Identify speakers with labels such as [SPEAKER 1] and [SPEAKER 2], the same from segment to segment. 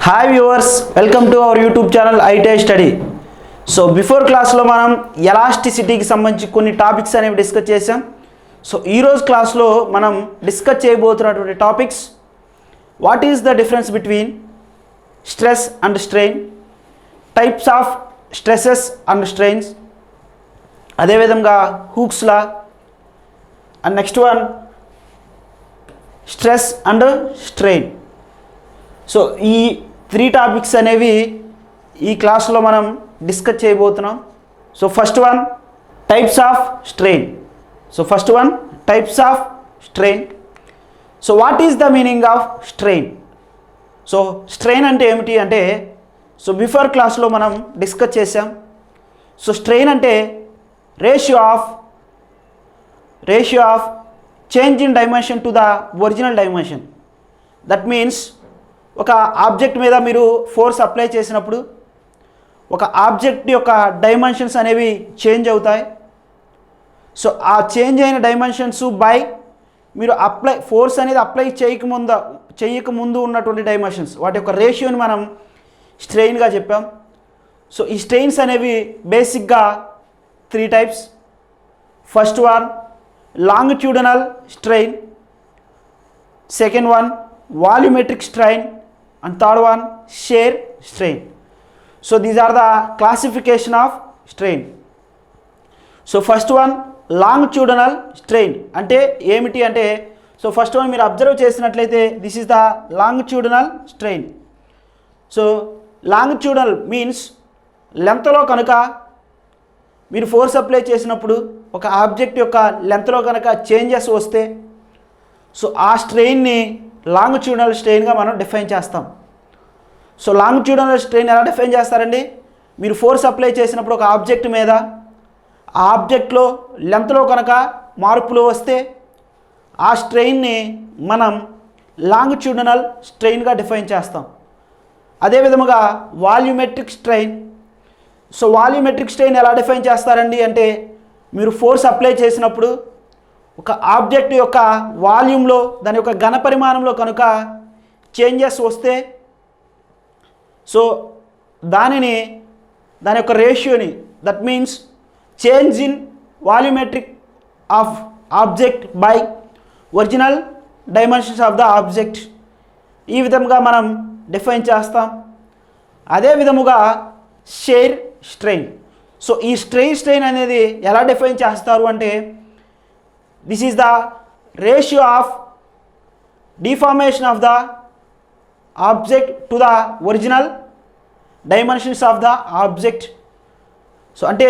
[SPEAKER 1] Hi viewers, welcome to our YouTube channel ITI study. So before క్లాస్లో మనం ఎలాస్టిసిటీకి సంబంధించి కొన్ని టాపిక్స్ అనేవి డిస్కస్ చేసాం. సో ఈరోజు క్లాస్లో మనం డిస్కస్ చేయబోతున్నటువంటి topics, what is the difference between stress and strain, types of stresses and strains, అదేవిధంగా Hooke's law, and next one stress and strain. So ఈ 3 టాపిక్స్ అనేవి ఈ క్లాస్లో మనం డిస్కస్ చేయబోతున్నాం. So first one types of strain. So what is the meaning of strain? So strain అంటే ఏమిటి అంటే, సో బిఫోర్ క్లాస్లో మనం డిస్కస్ చేసాం. సో స్ట్రెయిన్ అంటే ratio of change in dimension to the original dimension. That means ఒక object మీద మీరు ఫోర్స్ అప్లై చేసినప్పుడు ఒక ఆబ్జెక్ట్ యొక్క డైమెన్షన్స్ అనేవి చేంజ్ అవుతాయి. సో ఆ చేంజ్ అయిన డైమెన్షన్స్ బై మీరు ఫోర్స్ అనేది అప్లై చేయకముందు ఉన్నటువంటి డైమెన్షన్స్, వాటి యొక్క రేషియోని మనం స్ట్రెయిన్గా చెప్పాం. సో ఈ స్ట్రెయిన్స్ అనేవి బేసిక్గా 3 types. First one longitudinal strain, second one volumetric strain, and third one shear strain. So these are the classification of strain. So first one longitudinal strain అంటే ఏమిటి అంటే, సో ఫస్ట్ వన్ మీరు observe చేసినట్లయితే this is the longitudinal strain. So longitudinal means లెంత్లో కనుక మీరు force apply చేసినప్పుడు ఒక ఆబ్జెక్ట్ యొక్క లెంత్లో కనుక చేంజెస్ వస్తే, సో ఆ స్ట్రెయిన్ని లాంగిట్యూడినల్ స్ట్రెయిన్గా మనం డిఫైన్ చేస్తాం. సో లాంగిట్యూడినల్ స్ట్రెయిన్ ఎలా డిఫైన్ చేస్తారండి? మీరు ఫోర్స్ అప్లై చేసినప్పుడు ఒక ఆబ్జెక్ట్ మీద ఆ ఆబ్జెక్ట్లో లెంత్లో కనుక మార్పులు వస్తే ఆ స్ట్రెయిన్ని మనం లాంగిట్యూడినల్ స్ట్రెయిన్గా డిఫైన్ చేస్తాం. అదేవిధముగా volumetric strain. So volumetric strain ఎలా డిఫైన్ చేస్తారండి అంటే, మీరు ఫోర్స్ అప్లై చేసినప్పుడు ఒక ఆబ్జెక్ట్ యొక్క వాల్యూమ్లో, దాని యొక్క ఘన పరిమాణంలో కనుక చేంజెస్ వస్తే, సో దాని యొక్క రేషియోని, that means change in volumetric of object by original dimensions of the object, ఈ విధంగా మనం డిఫైన్ చేస్తాం. అదే విధముగా షేర్ స్ట్రెయిన్. సో ఈ స్ట్రెయిన్ అనేది ఎలా డిఫైన్ చేస్తారు అంటే, this is the ratio of deformation of the object to the original dimensions of the object. So అంటే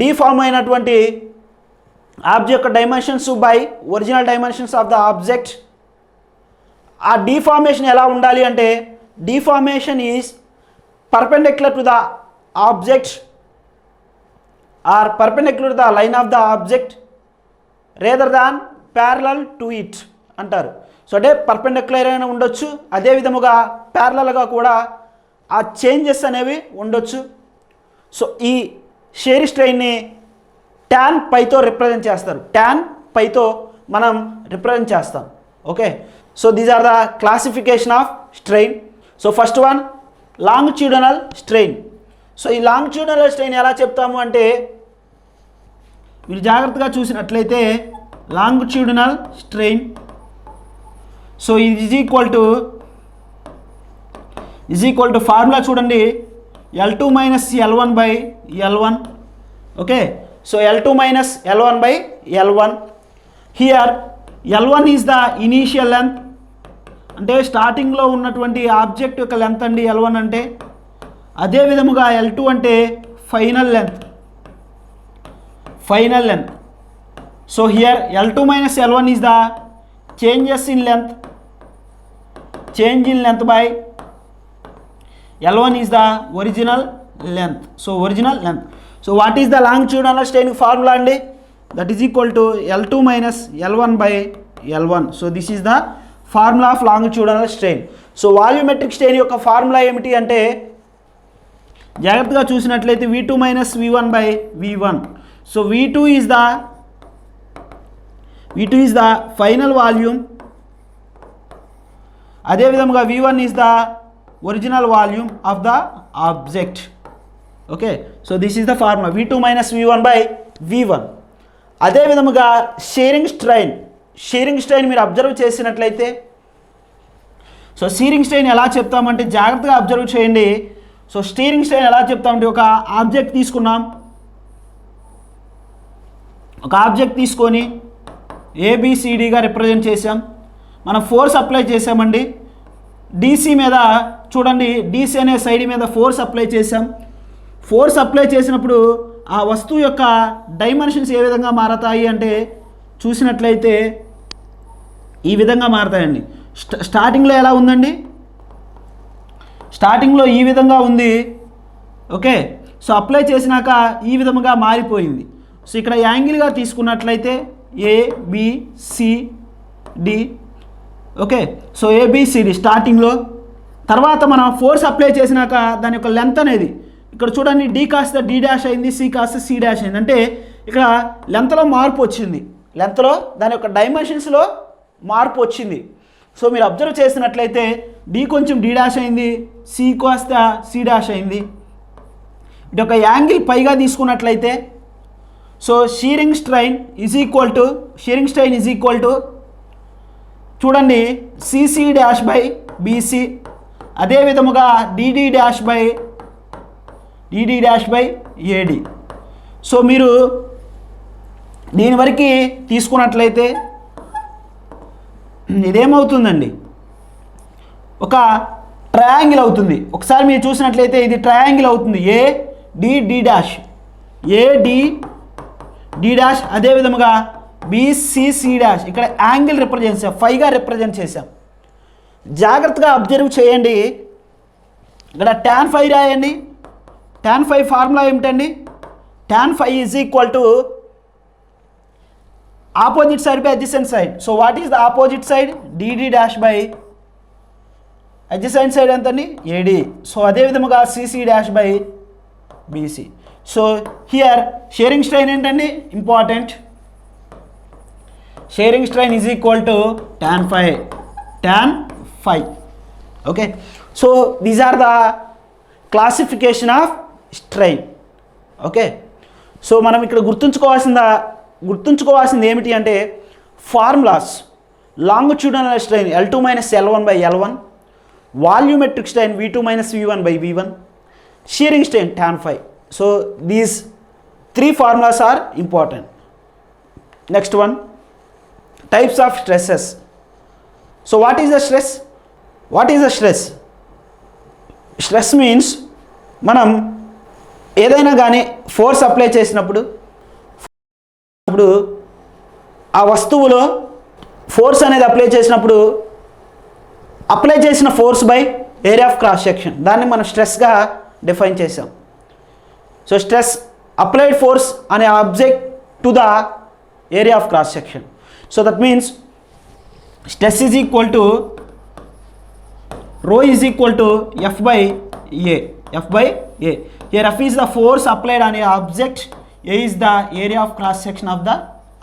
[SPEAKER 1] డిఫార్మ్ అయినటువంటి ఆబ్జెక్ట్ యొక్క dimensions by original dimensions of the object. ఆ deformation ఎలా ఉండాలి అంటే, deformation is perpendicular to the object or perpendicular to the line of the object rather than parallel to it అంటారు. So అంటే perpendicular అయినా ఉండొచ్చు, అదే విధముగా ప్యారలల్గా కూడా ఆ చేంజెస్ అనేవి ఉండొచ్చు. సో ఈ షేర్ స్ట్రెయిన్ని ట్యాన్ పైతో రిప్రజెంట్ చేస్తారు. ట్యాన్ పైతో మనం రిప్రజెంట్ చేస్తాం. Okay, so these are the classification of strain. So first one longitudinal strain. So ఈ లాంగిట్యూడినల్ స్ట్రెయిన్ ఎలా చెప్తాము అంటే, మీరు జాగ్రత్తగా చూసినట్లయితే లాంగిట్యూడినల్ స్ట్రెయిన్, సో ఇది ఈజ్ ఈక్వల్ టు ఫార్ములా చూడండి, L2 minus L1 by L1. Okay, so L2 minus L1 by L1. Here L1 is the initial length, అంటే స్టార్టింగ్లో ఉన్నటువంటి ఆబ్జెక్ట్ యొక్క లెంత్ అండి L1 అంటే. అదే విధముగా L2 అంటే final length. So here L2 minus L1 is the change in length by L1 is the original length. So what is the longitudinal strain formula andi? That is equal to L2 minus L1 by L1. So this is the formula of longitudinal strain. So volumetric strain యొక్క formula ఏమిటి అంటే, జాగ్రత్తగా చూసినట్లయితే V2 minus V1 by V1. So V2 is the final volume. అదే విధముగా V1 is the original volume of the object. Okay, so this is the formula v2 minus v1 by v1. అదే విధముగా sharing strain మీరు observe చేసినట్లయితే, so sharing strain ఎలా చెప్తామంటే జాగ్రత్తగా observe చేయండి. సో స్టీరింగ్ స్ట్రెయిన్ ఎలా చెప్తామంటే ఒక ఆబ్జెక్ట్ తీసుకొని ఏబిసిడిగా రిప్రజెంట్ చేసాం. మనం ఫోర్స్ అప్లై చేసామండి డీసీ మీద. చూడండి, డీసీ అనే సైడ్ మీద ఫోర్స్ అప్లై చేసాం. ఫోర్స్ అప్లై చేసినప్పుడు ఆ వస్తువు యొక్క డైమెన్షన్స్ ఏ విధంగా మారతాయి అంటే చూసినట్లయితే ఈ విధంగా మారతాయండి. స్టార్టింగ్లో ఎలా ఉందండి, స్టార్టింగ్లో ఈ విధంగా ఉంది. ఓకే, సో అప్లై చేసినాక ఈ విధంగా మారిపోయింది. సో ఇక్కడ యాంగిల్గా తీసుకున్నట్లయితే ఏబిసిడి. ఓకే, సో ఏబిసిడి స్టార్టింగ్లో. తర్వాత మనం ఫోర్స్ అప్లై చేసినాక దాని యొక్క లెంత్ అనేది ఇక్కడ చూడండి, డి కాస్త డి డాష్ అయింది, సి కాస్త సి డాష్ అయింది. అంటే ఇక్కడ లెంత్లో మార్పు వచ్చింది, లెంత్లో దాని యొక్క డైమెన్షన్స్లో మార్పు వచ్చింది. సో మీరు అబ్జర్వ్ చేసినట్లయితే డి కొంచెం డి డాష్ అయింది, సి కాస్త సి డాష్ అయింది. ఇటు ఒక యాంగిల్ పైగా తీసుకున్నట్లయితే so shearing strain is equal to చూడండి సిసి డాష్ బై బీసీ, అదే విధముగా DD dash by AD. So మీరు దీని వరకు తీసుకున్నట్లయితే ఇదేమవుతుందండి, ఒక ట్రయాంగిల్ అవుతుంది. ఒకసారి మీరు చూసినట్లయితే ఇది ట్రయాంగిల్ అవుతుంది. ఏడి డాష్ అదే విధముగా బీసీసీ డాష్ ఇక్కడ యాంగిల్ రిప్రజెంట్ చేసాం, ఫైవ్గా రిప్రజెంట్ చేసాం. జాగ్రత్తగా అబ్జర్వ్ చేయండి. ఇక్కడ tan phi రాయండి. tan phi ఫార్ములా ఏమిటండి, tan phi is equal to opposite side by adjacent side. So what is the opposite side, DD dash by adjacent side ఎంతండి, AD. So అదే విధముగా CC dash by BC. So here shearing strain ఏంటండి, important. Shearing strain is equal to tan phi. Okay, so these are the classification of strain. Okay, so మనం ఇక్కడ గుర్తుంచుకోవాల్సింది ఏమిటి అంటే formulas. Longitudinal strain L2 minus L1 by L1, volumetric strain V2 minus V1 by V1, shearing strain tan phi. So these 3 formulas are important. Next one, types of stresses. So what is the stress? Stress means మనం ఏదైనా కానీ force apply చేసినప్పుడు ఆ వస్తువులో force అనేది apply చేసిన force by area of cross section, దాన్ని మనం స్ట్రెస్గా డిఫైన్ చేసాం. సో స్ట్రెస్ అప్లైడ్ ఫోర్స్ అనే object to the area of cross section. So that means stress is equal to rho is equal to F by A. Here F is the force applied on a object, A is the area of cross section of the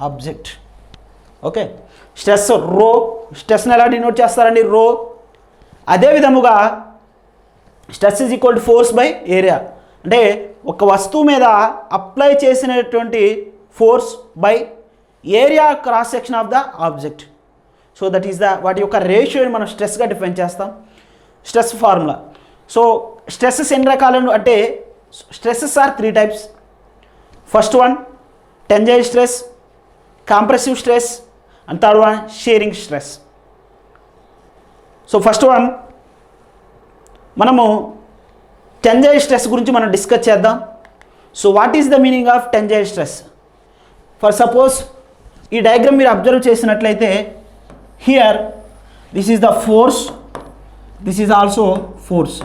[SPEAKER 1] object. Okay, stress rho, stress ని ఎలా denote చేస్తారండి, rho. అదే విధముగా stress is equal to force by area, అంటే ఒక వస్తువు మీద apply చేసినటువంటి force by area cross section of the object. So that is the వాటి యొక్క రేషియోని మనం స్ట్రెస్గా డిఫైన్ చేస్తాం. Stress formula. సో స్ట్రెస్సెస్ ఎన్ని రకాలు అంటే stresses are 3 types. First one tensile stress, compressive stress, and third one shearing stress. So first one మనము టెన్జైల్ స్ట్రెస్ గురించి మనం డిస్కస్ చేద్దాం. So what is the meaning of tensile stress? For suppose ఈ diagram మీరు observe చేసినట్లయితే here this is the force, this is also force.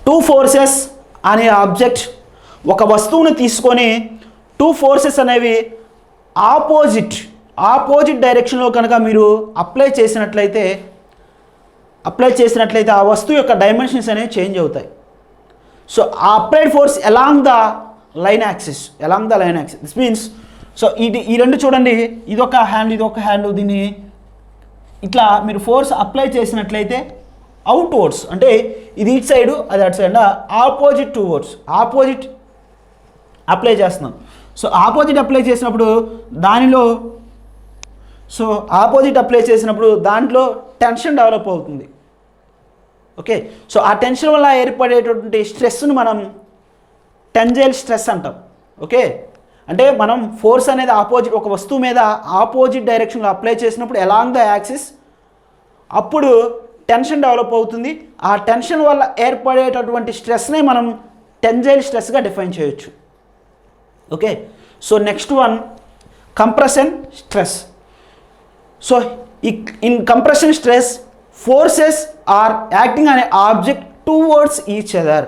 [SPEAKER 1] 2 forces అనే object ఒక వస్తువును తీసుకొని 2 forces అనేవి ఆపోజిట్ డైరెక్షన్లో కనుక మీరు అప్లై చేసినట్లయితే ఆ వస్తువు యొక్క డైమెన్షన్స్ అనేవి చేంజ్ అవుతాయి. సో ఆ applied force along the line axis. This means so ఈ రెండు చూడండి, ఇదొక హ్యాండ్, దీన్ని ఇట్లా మీరు ఫోర్స్ అప్లై చేసినట్లయితే అవుట్వర్డ్స్, అంటే ఇది ఇటు సైడు అది అటు side, opposite towards, opposite apply చేస్తున్నాం. సో ఆపోజిట్ అప్లై చేసినప్పుడు దానిలో దాంట్లో టెన్షన్ డెవలప్ అవుతుంది. ఓకే, సో ఆ టెన్షన్ వల్ల ఏర్పడేటటువంటి స్ట్రెస్ను మనం టెన్జైల్ స్ట్రెస్ అంటాం. ఓకే, అంటే మనం ఫోర్స్ అనేది ఒక వస్తువు మీద ఆపోజిట్ డైరెక్షన్లో అప్లై చేసినప్పుడు అలాంగ్ ద యాక్సిస్ అప్పుడు టెన్షన్ డెవలప్ అవుతుంది. ఆ టెన్షన్ వల్ల ఏర్పడేటటువంటి స్ట్రెస్నే మనం టెన్జైల్ స్ట్రెస్గా డిఫైన్ చేయొచ్చు. Okay, so next one compression stress. So in compression stress forces are acting అనే ఆబ్జెక్ట్ టువర్డ్స్ ఈచ్ అదర్.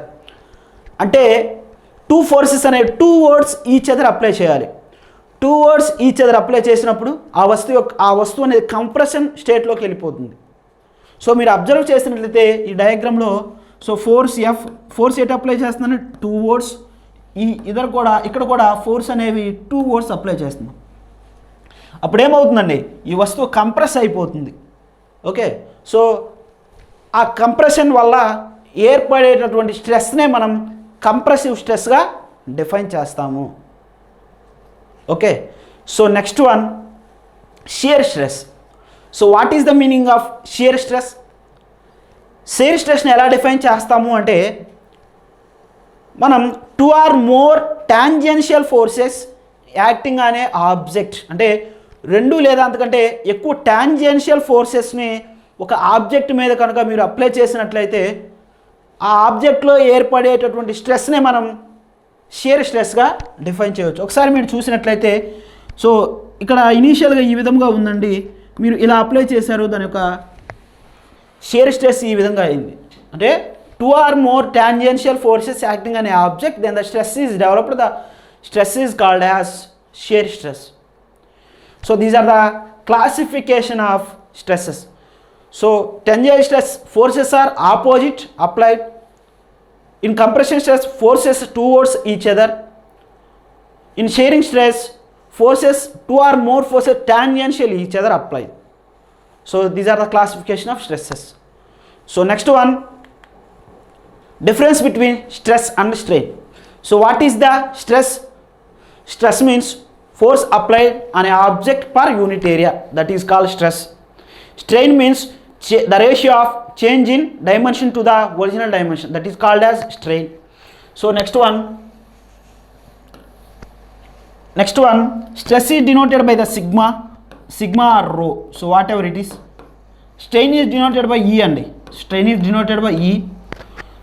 [SPEAKER 1] అంటే టూ ఫోర్సెస్ అనేవి టువర్డ్స్ ఈచ్ అదర్ అప్లై చేయాలి. టువర్డ్స్ ఈచ్ అదర్ అప్లై చేసినప్పుడు ఆ వస్తువు అనేది కంప్రెషన్ స్టేట్లోకి వెళ్ళిపోతుంది. సో మీరు అబ్జర్వ్ చేసినట్లయితే ఈ డయాగ్రామ్లో సో ఫోర్స్ ఎటు అప్లై చేస్తుందని టువర్డ్స్, ఇక్కడ కూడా ఫోర్స్ అనేవి టువర్డ్స్ అప్లై చేస్తున్నాం. అప్పుడు ఏమవుతుందండి, ఈ వస్తువు కంప్రెస్ అయిపోతుంది. ఓకే, సో ఆ కంప్రెషన్ వల్ల ఏర్పడేటటువంటి స్ట్రెస్నే మనం కంప్రెసివ్ స్ట్రెస్గా డిఫైన్ చేస్తాము. Okay, so next one shear stress. So what is the meaning of shear stress? Shear స్ట్రెస్ని ఎలా డిఫైన్ చేస్తాము అంటే మనం 2 or more tangential forces acting అనే ఆబ్జెక్ట్, అంటే 2 లేదా అంతకంటే ఎక్కువ టాంజెన్షియల్ ఫోర్సెస్ని ఒక ఆబ్జెక్ట్ మీద కనుక మీరు అప్లై చేసినట్లయితే ఆ ఆబ్జెక్ట్లో ఏర్పడేటటువంటి స్ట్రెస్నే మనం షియర్ స్ట్రెస్గా డిఫైన్ చేయవచ్చు. ఒకసారి మీరు చూసినట్లయితే సో ఇక్కడ ఇనీషియల్గా ఈ విధంగా ఉందండి, మీరు ఇలా అప్లై చేశారు, దాని యొక్క షియర్ స్ట్రెస్ ఈ విధంగా అయింది. అంటే 2 or more tangential forces acting on an object, then the stress is developed. The stress is called as shear stress. So these are the classification of stresses. So tangential stress forces are opposite applied. In compression stress forces towards each other. In shearing stress forces 2 or more forces tangential each other applied. So these are the classification of stresses. So next one, difference between stress and strain. So what is the stress? Stress means force applied on an object per unit area, that is called stress. Strain means the ratio of change in dimension to the original dimension, that is called as strain. So next one, stress is denoted by the sigma or rho. So whatever it is, strain is denoted by E and strain is denoted by E.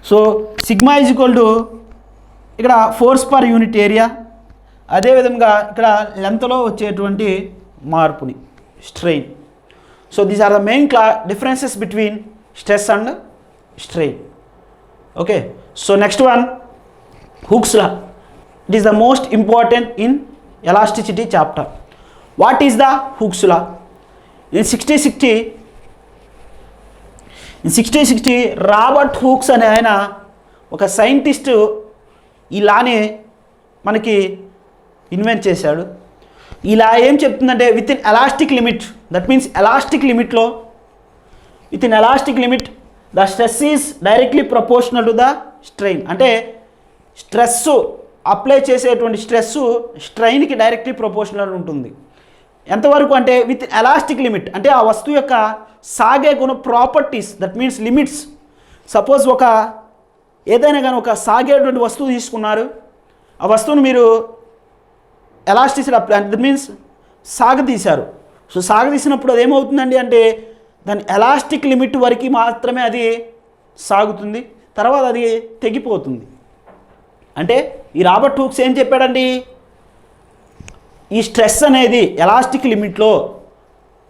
[SPEAKER 1] So sigma is equal to ఇక్కడ force per unit area, అదేవిధంగా ఇక్కడ లెంత్లో వచ్చేటువంటి మార్పుని strain. So these are the main differences between stress and strain. Okay, so next one Hooke's law. It is the most important in elasticity chapter. What is the Hooke's law? In 1660 Robert Hooke's అనే ఆయన ఒక scientist ఈ లాని మనకి invent చేశాడు. ఇలా ఏం చెప్తుందంటే within elastic limit, that means elastic లిమిట్లో within elastic limit the stress is directly proportional to the strain. అంటే స్ట్రెస్సు అప్లై చేసేటువంటి స్ట్రెస్సు స్ట్రెయిన్కి డైరెక్ట్లీ ప్రపోర్షనల్ ఉంటుంది. ఎంతవరకు అంటే విత్ ఎలాస్టిక్ లిమిట్, అంటే ఆ వస్తువు యొక్క సాగే గుణ properties, that means limits. Suppose ఏదైనా కానీ ఒక సాగేటువంటి వస్తువు తీసుకున్నారు, ఆ వస్తువును మీరు ఎలాస్టిసిటీ అప్లై, దట్ మీన్స్ సాగదీశారు. సో సాగదీసినప్పుడు అది ఏమవుతుందండి అంటే దాని ఎలాస్టిక్ లిమిట్ వరకు మాత్రమే అది సాగుతుంది, తర్వాత అది తెగిపోతుంది. అంటే ఈ రాబర్ట్ హుక్స్ ఏం చెప్పాడండి, ఈ స్ట్రెస్ అనేది ఎలాస్టిక్ లిమిట్లో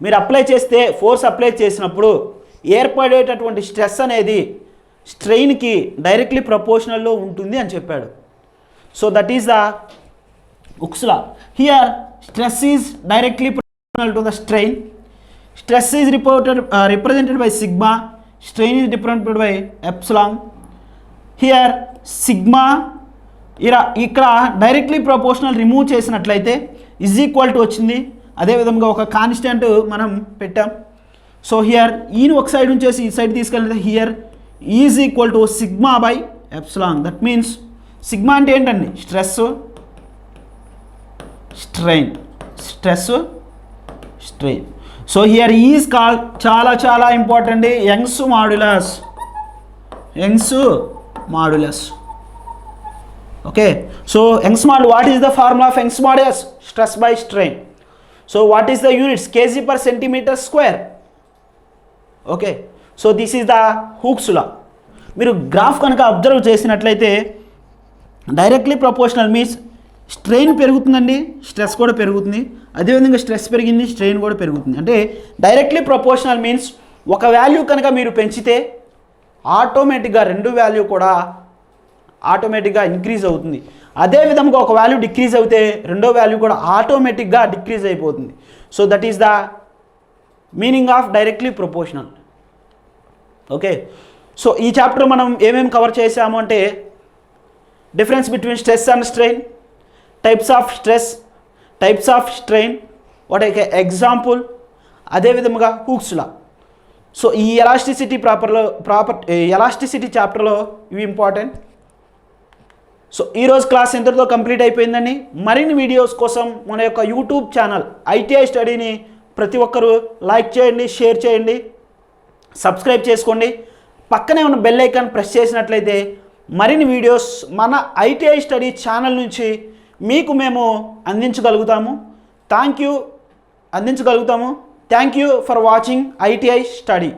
[SPEAKER 1] మీరు అప్లై చేస్తే, ఫోర్స్ అప్లై చేసినప్పుడు ఏర్పడేటటువంటి స్ట్రెస్ అనేది స్ట్రెయిన్కి డైరెక్ట్లీ ప్రపోర్షనల్లో ఉంటుంది అని చెప్పాడు. So that is the Hooke's law. Here stress is directly proportional to the strain. Stress is represented by sigma, strain is represented by epsilon. Here sigma ఇక్కడ directly proportional remove చేసినట్లయితే is equal to వచ్చింది. అదేవిధంగా ఒక constant మనం పెట్టాం. So here ఈని ఒక side ఉంచేసి ఈ సైడ్ తీసుకెళ్తే here is equal to sigma by epsilon. That means sigma అంటే ఏంటండి? Stress, strain, stress, strain. So here is call చాలా చాలా important, Young's modulus, Young's modulus. Okay, so Young's modulus, what is the formula of Young's modulus? Stress by strain. So what is the units? KG per centimetre square. Okay, so this is the Hooke's law. మీరు graph కనుక observe చేసినట్లయితే directly proportional means strain పెరుగుతుందండి, stress కూడా పెరుగుతుంది. అదేవిధంగా stress పెరిగింది, strain కూడా పెరుగుతుంది. అంటే డైరెక్ట్లీ ప్రపోర్షనల్ మీన్స్ ఒక వాల్యూ కనుక మీరు పెంచితే ఆటోమేటిక్గా రెండు వాల్యూ కూడా ఆటోమేటిక్గా ఇంక్రీజ్ అవుతుంది. అదేవిధంగా ఒక వాల్యూ డిక్రీజ్ అవుతే రెండో వాల్యూ కూడా ఆటోమేటిక్గా డిక్రీజ్ అయిపోతుంది. So that is the meaning of directly proportional. Okay, so ఈ చాప్టర్ మనం ఏమేమి కవర్ చేసాము అంటే difference between stress and strain, types of stress, types of strain, what a example, అదేవిధంగా హూక్స్ లా. సో ఈ ఎలాస్టిసిటీ ఎలాస్టిసిటీ చాప్టర్లో ఇవి ఇంపార్టెంట్. సో ఈరోజు క్లాస్ ఇంతటితో కంప్లీట్ అయిపోయిందండి. మరిన్ని వీడియోస్ కోసం మన యొక్క యూట్యూబ్ ఛానల్ ఐటీఐ స్టడీని ప్రతి ఒక్కరూ లైక్ చేయండి, షేర్ చేయండి, సబ్స్క్రైబ్ చేసుకోండి. పక్కనే ఉన్న బెల్ ఐకాన్ ప్రెస్ చేసినట్లయితే మరిన్ని వీడియోస్ మన ఐటీఐ స్టడీ ఛానల్ నుంచి మీకు మేము అందించగలుగుతాము. Thank you for watching ITI study.